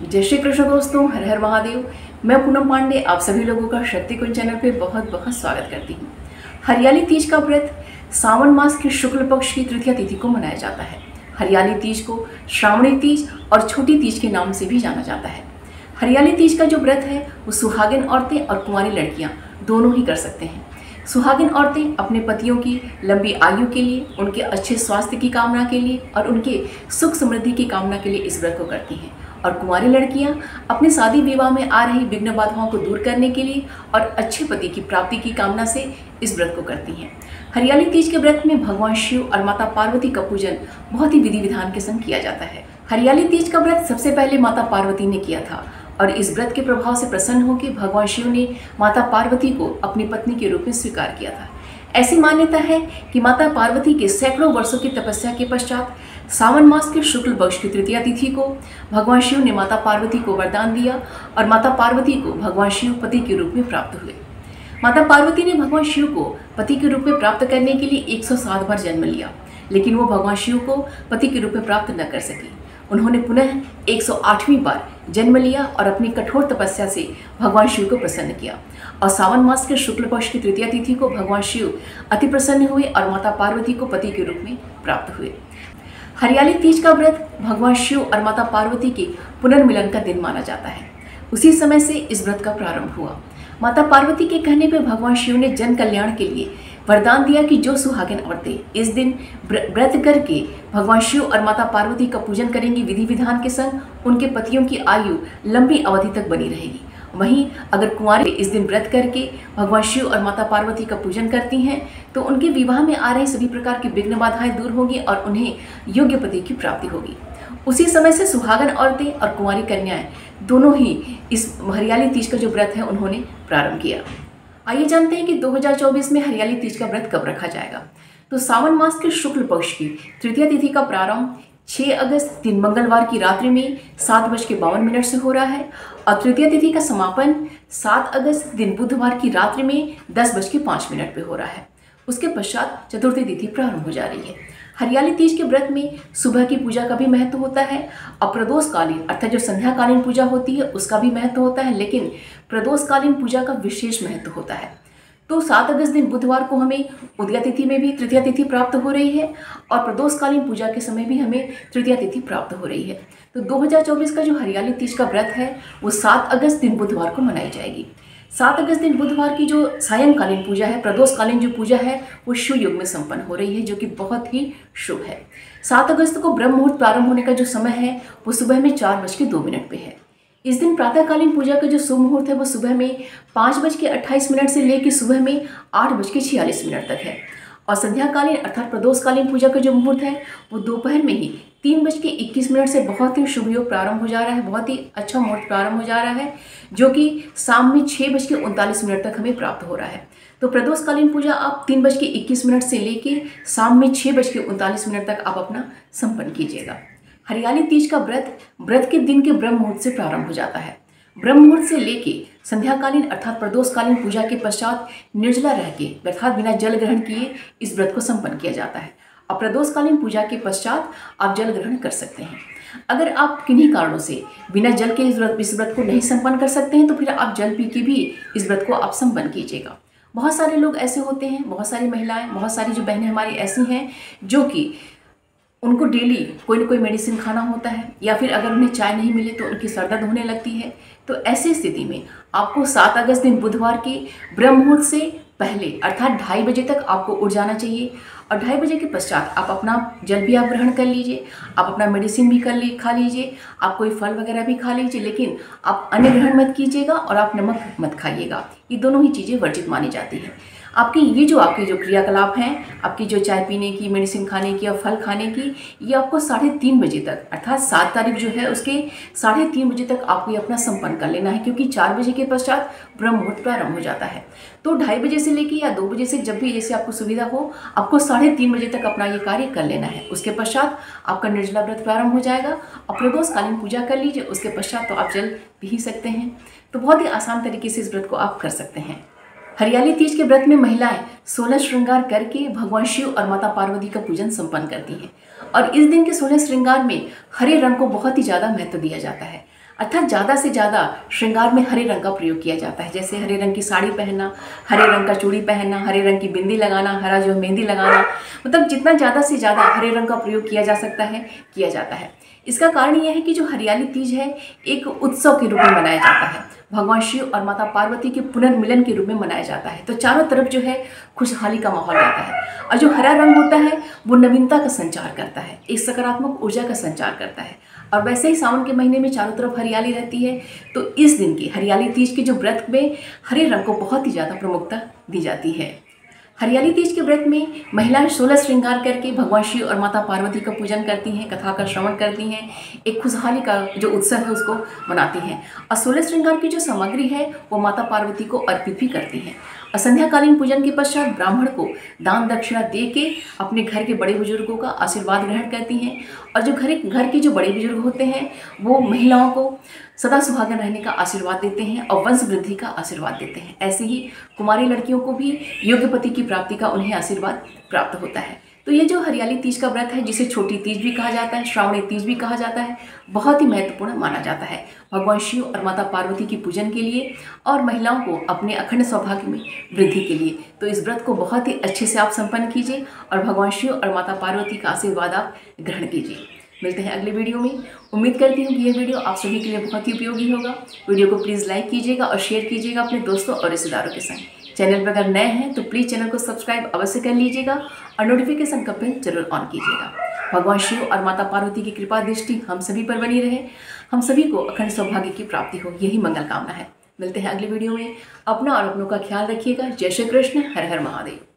जय श्री कृष्ण दोस्तों, हर हर महादेव। मैं पूनम पांडे आप सभी लोगों का शक्ति कुंज चैनल पे बहुत बहुत स्वागत करती हूँ। हरियाली तीज का व्रत सावन मास के शुक्ल पक्ष की तृतीया तिथि को मनाया जाता है। हरियाली तीज को श्रावणी तीज और छोटी तीज के नाम से भी जाना जाता है। हरियाली तीज का जो व्रत है वो सुहागिन औरतें और कुंवारी लड़कियाँ दोनों ही कर सकते हैं। सुहागिन औरतें अपने पतियों की लंबी आयु के लिए, उनके अच्छे स्वास्थ्य की कामना के लिए और उनके सुख समृद्धि की कामना के लिए इस व्रत को करती हैं। और कुंवारी लड़कियां अपने शादी विवाह में आ रही विघ्न बाधाओं को दूर करने के लिए और अच्छे पति की प्राप्ति की कामना से इस व्रत को करती हैं। हरियाली तीज के व्रत में भगवान शिव और माता पार्वती का पूजन बहुत ही विधि विधान के संग किया जाता है। हरियाली तीज का व्रत सबसे पहले माता पार्वती ने किया था और इस व्रत के प्रभाव से प्रसन्न होकर भगवान शिव ने माता पार्वती को अपनी पत्नी के रूप में स्वीकार किया था। ऐसी मान्यता है कि माता पार्वती के सैकड़ों वर्षों की तपस्या के पश्चात सावन मास के शुक्ल पक्ष की तृतीया तिथि को भगवान शिव ने माता पार्वती को वरदान दिया और माता पार्वती को भगवान शिव पति के रूप में प्राप्त हुए। माता पार्वती ने भगवान शिव को पति के रूप में प्राप्त करने के लिए 107 बार जन्म लिया, लेकिन वो भगवान शिव को पति के रूप में प्राप्त न कर सकी। उन्होंने पुनः 108वीं बार जन्म लिया और अपनी कठोर तपस्या से भगवान शिव को प्रसन्न किया और सावन मास के शुक्ल पक्ष की तृतीया तिथि को भगवान शिव अति प्रसन्न हुए और माता पार्वती को पति के रूप में प्राप्त हुए। हरियाली तीज का व्रत भगवान शिव और माता पार्वती के पुनर्मिलन का दिन माना जाता है। उसी समय से इस व्रत का प्रारंभ हुआ। माता पार्वती के कहने पर भगवान शिव ने जन कल्याण के लिए वरदान दिया कि जो सुहागिन औरतें इस दिन व्रत करके भगवान शिव और माता पार्वती का पूजन करेंगी विधि विधान के संग, उनके पतियों की आयु लंबी अवधि तक बनी रहेगी। वहीं अगर कुंवारी इस दिन व्रत करके भगवान शिव और माता पार्वती का पूजन करती हैं तो उनके विवाह में आ रही सभी प्रकार की विघ्न बाधाएं दूर होंगी और उन्हें योग्य पति की प्राप्ति होगी। उसी समय से सुहागन औरतें और कुंवारी कन्याएं दोनों ही इस हरियाली तीज का जो व्रत है उन्होंने प्रारंभ किया। आइए जानते हैं कि 2024 में हरियाली तीज का व्रत कब रखा जाएगा। तो सावन मास के शुक्ल पक्ष की तृतीया तिथि का प्रारंभ 6 अगस्त दिन मंगलवार की रात्रि में 7:52 से हो रहा है और तृतीया तिथि का समापन 7 अगस्त दिन बुधवार की रात्रि में 10:05 पे हो रहा है। उसके पश्चात चतुर्थी तिथि प्रारंभ हो जा रही है। हरियाली तीज के व्रत में सुबह की पूजा का भी महत्व होता है और प्रदोषकालीन अर्थात जो संध्याकालीन पूजा होती है उसका भी महत्व होता है, लेकिन प्रदोषकालीन पूजा का विशेष महत्व होता है। तो 7 अगस्त दिन बुधवार को हमें उदया तिथि में भी तृतीया तिथि प्राप्त हो रही है और प्रदोषकालीन पूजा के समय भी हमें तृतीया तिथि प्राप्त हो रही है। तो 2024 का जो हरियाली तीज का व्रत है वो 7 अगस्त दिन बुधवार को मनाई जाएगी। 7 अगस्त दिन बुधवार की जो सायंकालीन पूजा है, प्रदोषकालीन जो पूजा है वो शिव योग में संपन्न हो रही है, जो कि बहुत ही शुभ है। 7 अगस्त को ब्रह्म मुहूर्त प्रारंभ होने का जो समय है वो सुबह में 4:02 पे है। इस दिन प्रातःकालीन पूजा का जो शुभ मुहूर्त है वो सुबह में 5:28 से लेकर सुबह में 8:46 तक है और संध्याकालीन अर्थात प्रदोषकालीन पूजा का जो मुहूर्त है वो दोपहर में ही 3:21 से बहुत ही शुभ योग प्रारंभ हो जा रहा है, बहुत ही अच्छा मुहूर्त प्रारंभ हो जा रहा है, जो कि शाम में 6:39 तक हमें प्राप्त हो रहा है। तो प्रदोषकालीन पूजा आप 3:21 से लेके शाम में 6:39 तक आप अपना संपन्न कीजिएगा। हरियाली तीज का व्रत के दिन के ब्रह्म मुहूर्त से प्रारंभ हो जाता है। ब्रह्म मुहूर्त से लेके संध्याकालीन अर्थात प्रदोषकालीन पूजा के पश्चात निर्जला रह के अर्थात बिना जल ग्रहण किए इस व्रत को संपन्न किया जाता है और प्रदोषकालीन पूजा के पश्चात आप जल ग्रहण कर सकते हैं। अगर आप किन्हीं कारणों से बिना जल के इस व्रत को नहीं संपन्न कर सकते हैं तो फिर आप जल पी के भी इस व्रत को आप संपन्न कीजिएगा। बहुत सारे लोग ऐसे होते हैं, बहुत सारी महिलाएं, बहुत सारी जो बहनें हमारी ऐसी हैं जो कि उनको डेली कोई ना कोई मेडिसिन खाना होता है या फिर अगर उन्हें चाय नहीं मिले तो उनकी सर दर्द होने लगती है। तो ऐसी स्थिति में आपको 7 अगस्त दिन बुधवार के ब्रह्म मुहूर्त से पहले अर्थात 2:30 बजे तक आपको उठ जाना चाहिए और 2:30 बजे के पश्चात आप अपना जल भी आप ग्रहण कर लीजिए, आप अपना मेडिसिन भी खा लीजिए, आप कोई फल वगैरह भी खा लीजिए, लेकिन आप अन्न ग्रहण मत कीजिएगा और आप नमक मत खाइएगा। ये दोनों ही चीज़ें वर्जित मानी जाती हैं। आपके जो क्रियाकलाप हैं, आपकी जो चाय पीने की, मेडिसिन खाने की और फल खाने की, ये आपको 3:30 बजे तक अर्थात 7 तारीख जो है उसके 3:30 बजे तक आपको ये अपना संपन्न कर लेना है, क्योंकि 4 बजे के पश्चात ब्रह्म मुहूर्त प्रारंभ हो जाता है। तो 2:30 बजे से लेके या 2 बजे से जब भी जैसे आपको सुविधा हो आपको 3:30 बजे तक अपना ये कार्य कर लेना है। उसके पश्चात आपका निर्जला व्रत प्रारंभ हो जाएगा और प्रदोषकालीन पूजा कर लीजिए। उसके पश्चात तो आप जल पी ही सकते हैं। तो बहुत ही आसान तरीके से इस व्रत को आप कर सकते हैं। हरियाली तीज के व्रत में महिलाएं 16 श्रृंगार करके भगवान शिव और माता पार्वती का पूजन संपन्न करती हैं और इस दिन के 16 श्रृंगार में हरे रंग को बहुत ही ज़्यादा महत्व दिया जाता है। अर्थात ज़्यादा से ज़्यादा श्रृंगार में हरे रंग का प्रयोग किया जाता है। जैसे हरे रंग की साड़ी पहनना, हरे रंग का चूड़ी पहनना, हरे रंग की बिंदी लगाना, हरा जो मेहंदी लगाना, मतलब जितना ज़्यादा से ज़्यादा हरे रंग का प्रयोग किया जा सकता है किया जाता है। इसका कारण यह है कि जो हरियाली तीज है एक उत्सव के रूप में मनाया जाता है, भगवान शिव और माता पार्वती के पुनर्मिलन के रूप में मनाया जाता है। तो चारों तरफ जो है खुशहाली का माहौल रहता है और जो हरा रंग होता है वो नवीनता का संचार करता है, एक सकारात्मक ऊर्जा का संचार करता है। और वैसे ही सावन के महीने में चारों तरफ हरियाली रहती है, तो इस दिन की हरियाली तीज के जो व्रत में हरे रंग को बहुत ही ज़्यादा प्रमुखता दी जाती है। हरियाली तीज के व्रत में महिलाएं 16 श्रृंगार करके भगवान शिव और माता पार्वती का पूजन करती हैं, कथा का श्रवण करती हैं, एक खुशहाली का जो उत्सव है उसको मनाती हैं। और 16 श्रृंगार की जो सामग्री है वो माता पार्वती को अर्पित भी करती हैं। और संध्याकालीन पूजन के पश्चात ब्राह्मण को दान दक्षिणा दे के अपने घर के बड़े बुजुर्गों का आशीर्वाद ग्रहण करती हैं। और जो घर के जो बड़े बुजुर्ग होते हैं वो महिलाओं को सदा सुहागन रहने का आशीर्वाद देते हैं और वंश वृद्धि का आशीर्वाद देते हैं। ऐसे ही कुमारी लड़कियों को भी योग्य पति की प्राप्ति का उन्हें आशीर्वाद प्राप्त होता है। तो ये जो हरियाली तीज का व्रत है, जिसे छोटी तीज भी कहा जाता है, श्रावणी तीज भी कहा जाता है, बहुत ही महत्वपूर्ण माना जाता है भगवान शिव और माता पार्वती की पूजन के लिए और महिलाओं को अपने अखंड सौभाग्य में वृद्धि के लिए। तो इस व्रत को बहुत ही अच्छे से आप संपन्न कीजिए और भगवान शिव और माता पार्वती का आशीर्वाद आप ग्रहण कीजिए। मिलते हैं अगले वीडियो में। उम्मीद करती हूँ कि यह वीडियो आप सभी के लिए बहुत ही उपयोगी होगा। वीडियो को प्लीज़ लाइक कीजिएगा और शेयर कीजिएगा अपने दोस्तों और रिश्तेदारों के संग। चैनल पर अगर नए हैं तो प्लीज़ चैनल को सब्सक्राइब अवश्य कर लीजिएगा और नोटिफिकेशन का बेल जरूर ऑन कीजिएगा। भगवान शिव और माता पार्वती की कृपा दृष्टि हम सभी पर बनी रहे, हम सभी को अखंड सौभाग्य की प्राप्ति हो, यही मंगल कामना है। मिलते हैं अगले वीडियो में। अपना और अपनों का ख्याल रखिएगा। जय श्री कृष्ण। हर हर महादेव।